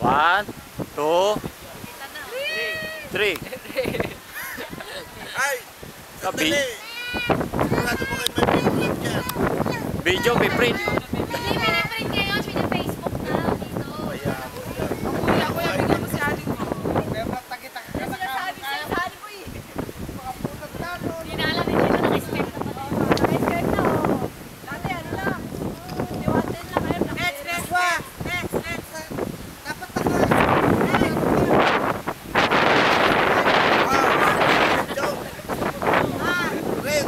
1, 2, 3. Ay! Sabi. Sigurado mo kayo may pinulot yan. Video, may print. Hindi, piniprint ngayon. Pini-Facebook na dito. Kuya, bigyan mo si Adi mo. Sinasabi ko eh. Hindi na alam, hindi ko naka-expect na pala. Naka-expect na oh. Dati ano lang. Diwatin lang kayo. Next. Dapat Red!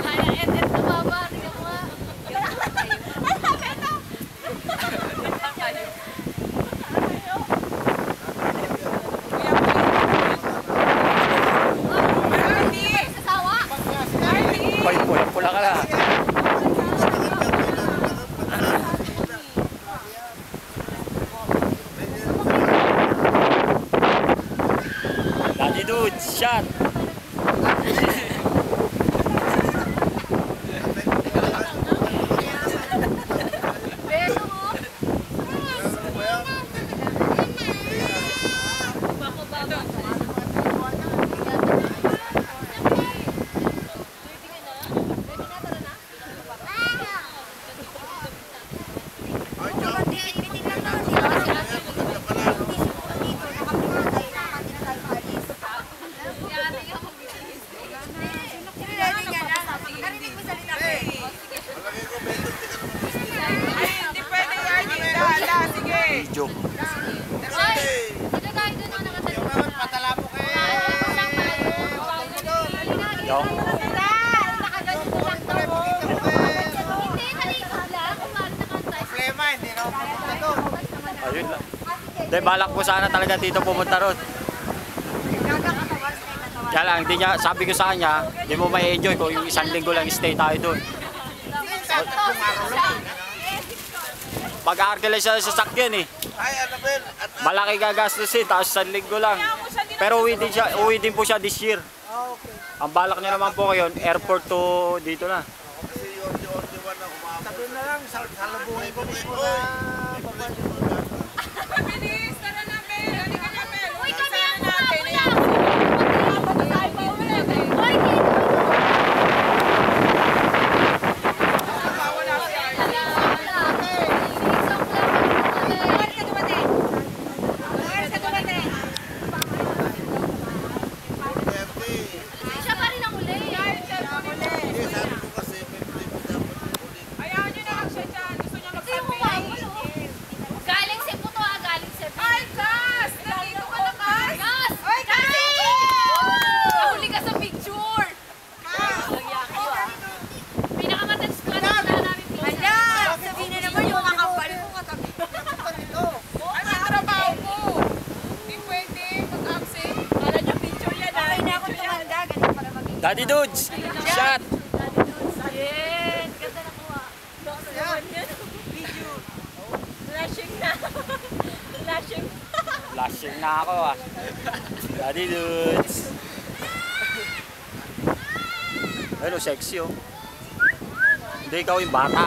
Kaya edit na baba. Tingnan mo nga. Ay, sabi ito. Sasawa. Ay, pula ka na. Daddy dude, shot. Beso mo. Bako baba. Hindi pwede yan. Dala, sige. Video. Ay! Dito tayo dun, oh, nakatalong. Patala mo kayo. Yo. Hindi, nalikod lang. Kumari na kantay. Problema, hindi na ako pupunta doon. Ayun lang. Hindi, balak ko sana talaga dito pumunta ron. Kaya lang, hindi niya, sabi ko sa kanya, hindi mo may enjoy kung yung isang linggo lang stay tayo doon. Pag-aarkila siya sa sasakyan eh. Ay, Annabel! Malaki gagastusin, tapos isang linggo lang. Pero uwi din po siya this year. Ang balak niya naman po ngayon, airport to dito na. Kasi ordi-ordi one na umabot. Sabi na lang, salubungin ko mismo Oy! na Bilis! Tara na, Bel! Halika na, Bel! Uy, kami Saan ang natin? kuya! Tayo pa uwi. Uy, dito! Wala si Arnie. Siya pa rin ang uli. Hindi, sabi ko kasi may primo dapat ulit. Ayaw niyo na lang siya dyan. Gusto niya Hindi mo magsabi. galing Cebu to ah, galing Cebu. Ay, Gus! Nandito ka na, Gus! Gas! Ay, Kasi! Gus! Nahuli ka sa picture! Pinakamatalis ko na namin picture. sabihin na naman yung kakapal mo katabi. Ay, may trabaho ko. Hindi pwede mag-absent. Kala niya picture yan ah. Okay na ako tumanda, ganun para maging. Daddy dudes, shot. Yes! Ganda na kuha. Video. Flashing na. Flashing. Flashing na ako ah. Daddy dudes. Ano, sexy oh. Hindi, ikaw yung bata.